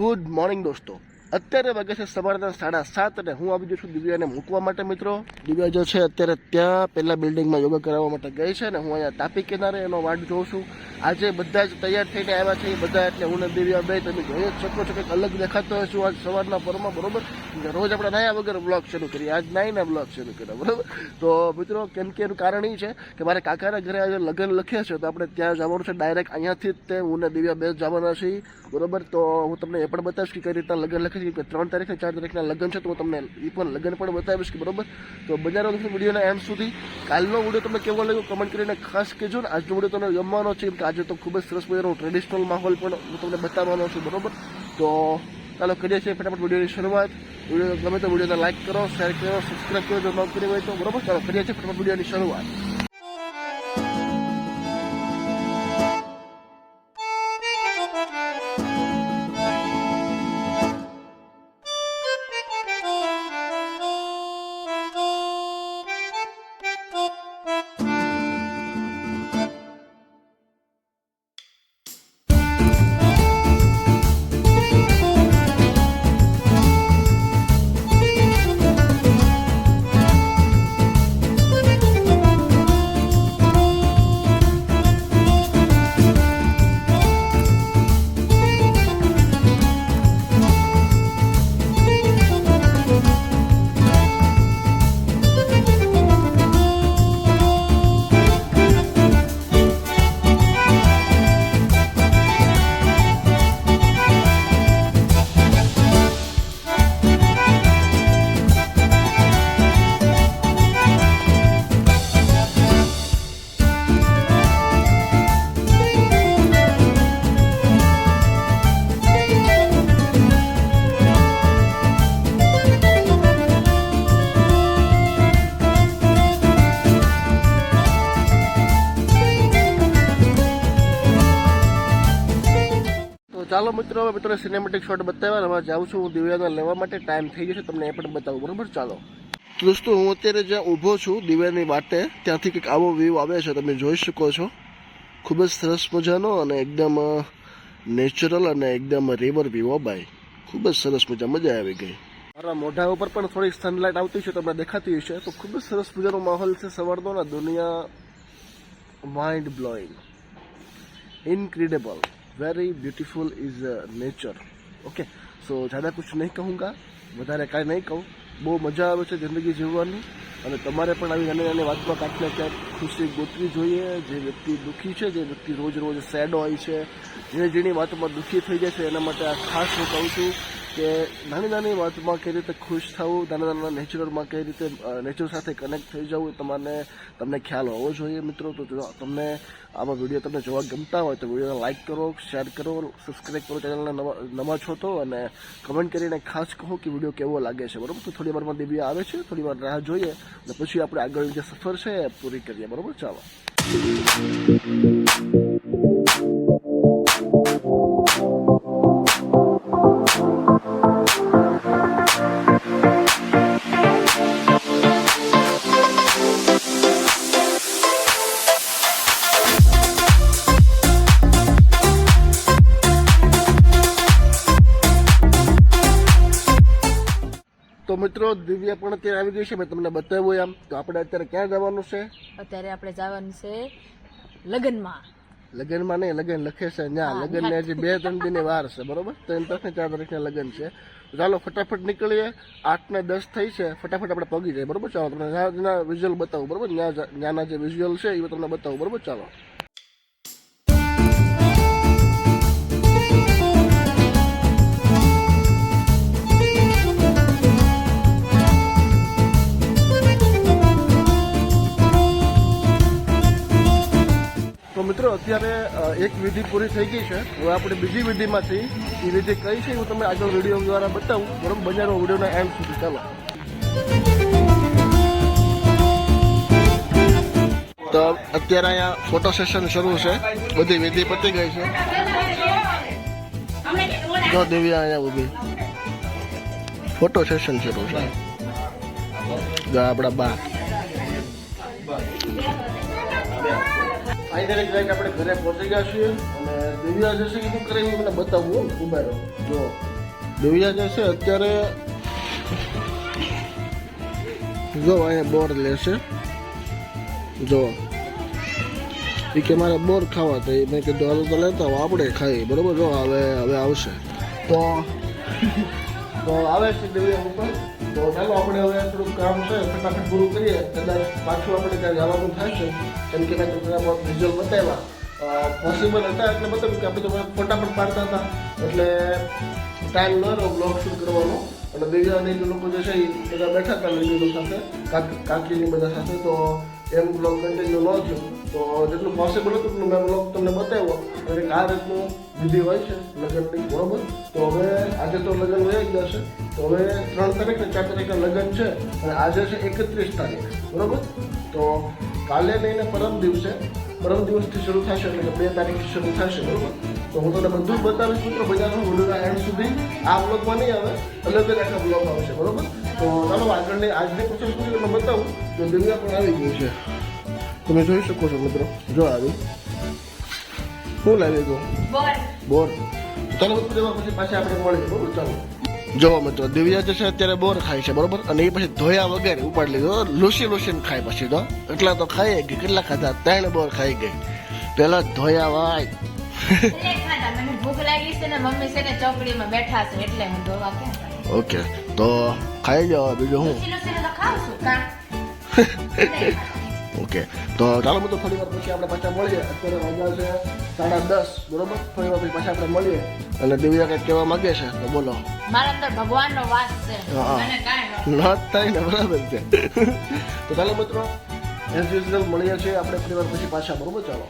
Good morning દોસ્તો. અત્યારે વાગે છે સવારના 7:30 અને હું આવી ગયો છું દિવ્યાને મૂકવા માટે. મિત્રો, દિવ્યા જે છે અત્યારે ત્યાં પહેલા બિલ્ડિંગમાં યોગા કરાવવા માટે ગઈ છે ને હું અહીંયા તાપી કિનારે એનો વાટ જોઉં છું. આજે બધા જ તૈયાર થઈને આવ્યા છે બધા, એટલે હું ને દિવ્યા બે તમે જોઈ જ શકો છો કંઈક અલગ દેખાતો હોય છું આજ સવારના પરમાં. બરોબર, રોજ આપણે નાયા વગર બ્લોગ શરૂ કરીએ, આજ નાઈને બ્લોગ શરૂ કર્યો. બરોબર, તો મિત્રો કેમ કે એનું કારણ એ છે કે મારે કાકાના ઘરે આજે લગ્ન લખ્યા છે તો આપણે ત્યાં જવાનું છે ડાયરેક્ટ. અહીંયાથી જ તે હું ને દિવ્યા બે જવાના છીએ. બરોબર, તો હું તમને એ પણ બતાવીશ કે કઈ રીતના લગ્ન લખે છે, કે 3 તારીખ ને 4 તારીખના લગ્ન છે તો હું તમને એ પણ લગ્ન પણ બતાવીશ કે બરોબર. તો બજાર વિડીયોના એન્ડ સુધી. કાલનો વિડીયો તમને કેવો લાગ્યો કમેન્ટ કરીને ખાસ કહેજો ને. આજનો વિડીયો તમને ગમવાનો છે કે આજે તો ખૂબ જ સરસ મજાનો ટ્રેડિશનલ માહોલ પણ હું તમને બતાવવાનો છું. બરોબર, તો ચાલો કરીએ છીએ ફટાફટ વિડીયોની શરૂઆત. વિડીયો ગમે તો વિડીયોને લાઈક કરો, શેર કરો, સબસ્ક્રાઈબ કરો જો ન કરી હોય તો. બરોબર, ચાલો કરીએ છીએ ફટાફટ વિડીયોની શરૂઆત. ચાલો મિત્રો, હવે મિત્રો સિનેમેટિક શોટ બતાવ્યા. હવે જાઉં છું હું દિવ્યાને લેવા માટે. ટાઈમ થઈ ગયો છે, તમને એ પણ બતાવું. બરોબર, ચાલો દોસ્તો, હું અત્યારે જ્યાં ઊભો છું દિવ્યાની વાટે, ત્યાંથી કંઈક આવો વ્યૂ આવે છે, તમે જોઈ શકો છો. ખૂબ જ સરસ મજાનો અને એકદમ નેચરલ અને એકદમ રિવર વ્યૂ. ભાઈ ખૂબ જ સરસ મજા આવી ગઈ. મારા મોઢા ઉપર પણ થોડી સનલાઇટ આવતી છે, તમને દેખાતી હશે. તો ખૂબ જ સરસ મજાનો માહોલ છે સવારનો ને. દુનિયા mind blowing, incredible, very beautiful is nature. Okay, so ज़्यादा कुछ नहीं कहूँगा, વધારે કાંઈ નહીં કહું. બહુ મજા આવે છે જિંદગી જીવવાની અને તમારે પણ આવી નાની નાની વાતમાં કાંઈક ને ક્યાંક ખુશી ગોતવી જોઈએ. જે વ્યક્તિ દુઃખી છે, જે વ્યક્તિ રોજ રોજ સેડ હોય છે, જે જેની વાતોમાં દુઃખી થઈ જાય છે, એના માટે આ ખાસ હું કહું છું કે નાની નાની વાતમાં કઈ રીતે ખુશ થવું, નાના નાના નેચરમાં કઈ રીતે નેચર સાથે કનેક્ટ થઈ જવું, તમને ખ્યાલ હોવો જોઈએ મિત્રો. તો જો તમને આવા વિડીયો તમને જોવા ગમતા હોય તો વિડીયોને લાઇક કરો, શેર કરો, સબસ્ક્રાઈબ કરો ચેનલને નવા છો તો, અને કમેન્ટ કરીને ખાસ કહો કે વિડીયો કેવો લાગે છે. બરોબર, તો થોડી વારમાં દિવ્યા આવે છે, થોડી વાર રાહ જોઈએ અને પછી આપણે આગળ જે સફર છે એ પૂરી કરીએ. બરોબર, ચાલો. તો મિત્રો, દિવ્યા પણ અત્યારે આવી ગઈ છે, મેં તમને બતાવ્યું એમ. તો આપણે અત્યારે ક્યાં જવાનું છે? અત્યારે આપણે જવાનું છે લગ્નમાં. લગ્નમાં નહીં, લગ્ન લખે છે ત્યાં. લગ્ન ને હજી 2-3 દિનની વાર છે. બરોબર, 3 તારીખ ને 4 તારીખના લગ્ન છે. ચાલો ફટાફટ નીકળીએ. 8 ને 10 થઈ છે, ફટાફટ આપણે પગી જાય. બરોબર, ચાલો તમને ત્યાંના વિઝ્યુઅલ બતાવું. બરોબર, ત્યાંના જે વિઝ્યુઅલ છે એ તમને બતાવું. બરોબર, ચાલો. મિત્રો, અત્યારે એક વિધિ પૂરી થઈ ગઈ છે. હવે આપણે બીજી વિધિમાં છીએ. એ વિધિ કઈ છે હું તમને આગળ વિડીયો દ્વારા બતાવું. બરોબર, બજારો વિડીયોના એન્ડ સુધી. ચાલો. તો અત્યારે અહીંયા ફોટો સેશન શરૂ છે. બધી વિધિ પતી ગઈ છે. જો દિવ્યા અહીંયા ઊભી, ફોટો સેશન શરૂ છે. જો આપણા બા ફાઇનલી આપણે ઘરે પહોંચી ગયા છીએ અને દિવ્યા જશે કીધું કરીને મને બતાવવું. ઉભા રહો, જો દિવ્યા જે છે અત્યારે જો અહીંયા બોર લેશે. જો એ કે મારે બોર ખાવા, તો મેં કીધું હાલો તો લેતા આવો, આપણે ખાઈએ. બરોબર. જો હવે આવશે તો આવે છે દિવ્યા ઉપર. તો ચાલો આપણે હવે થોડુંક કામ છે ફટાફટ પૂરું કરીએ. કદાચ પાછું આપણે ત્યાં જવાનું થાય છે, કેમ કે મેં તમને વિઝ્યુઅલ બતાવ્યા પોસિબલ હતા એટલે બતાવ્યું કે આપણે તો ફટાફટ પાડતા હતા એટલે ટાઈમ ન રહ્યો બ્લોગ શૂટ કરવાનો. અને દિવ્યાની જે લોકો જે છે એ બધા બેઠા હતા લીલીઓ સાથે, કાકીની બધા સાથે, તો એમ બ્લોગ કન્ટિન્યુ ન થયું. તો જેટલું પોસિબલ હતું એટલું મેં બ્લોગ તમને બતાવ્યો. અને આ રીતનું વિધિ હોય છે લગ્નની. બરોબર. તો હવે આજે તો લગ્ન વહી ગયા છે. તો હવે 3 તારીખ ને 4 તારીખે લગ્ન છે અને આજે છે 31 તારીખ. બરોબર. તો કાલે લઈને પરમ દિવસથી શરૂ થશે, એટલે કે 2 તારીખથી શરૂ થશે. બરોબર. તો હું તમને બધું જ બતાવીશ મિત્રો બજારનો વિડીયોના એન્ડ સુધી. આ બ્લોગમાં નહીં આવે, અલગ જ આખા બ્લોગ આવશે. બરોબર. તો ચાલો આગળની આજની પ્રોસેસ પૂરી તમને બતાવું. તો દિવ્યા પણ આવી ગયું છે, તમે જોઈ શકો છો મિત્રો. જો આવી શું લાવી દો બોર. ચાલો મિત્રો દેવા પછી પાછા આપણે મળીએ. બરોબર. ચાલો જો મિત્રો દિવ્યા જે છે અત્યારે બોર ખાય છે. બરોબર. અને એ પછી ધોયા વગર ઉપાડી લીધો. લૂસી ખાય પછી તો એટલા તો ખાઈ ગઈ. કેટલા ખાધા? 3 બોર ખાઈ ગઈ. પેલા ધોયા વાય મને ભૂખ લાગી છે ને મમ્મી છે ને ચોકડીમાં બેઠા છે એટલે હું ધોવા ક્યાં જાઉં? ઓકે તો ખાઈ જાઓ. બીજું હું લૂસી તો ખાઉં છું કા. ઓકે તો ચાલો મિત્રો થોડી વાર પછી આપણે પાછા મળીએ. અત્યારે વાગ્યા છે 10:30. બરોબર. થોડી વાર પછી પાછા આપણે મળીએ. અને દિવ્યા કંઈક કહેવા માંગે છે તો બોલો. મારા અંદર ભગવાનનો વાસ છે, મને કાંઈ ન થાય ને. બરાબર છે. તો ચાલો મિત્રો એઝ યુઝ્યુઅલ મળીએ છીએ આપણે થોડી વાર પછી પાછા. બરોબર. ચાલો.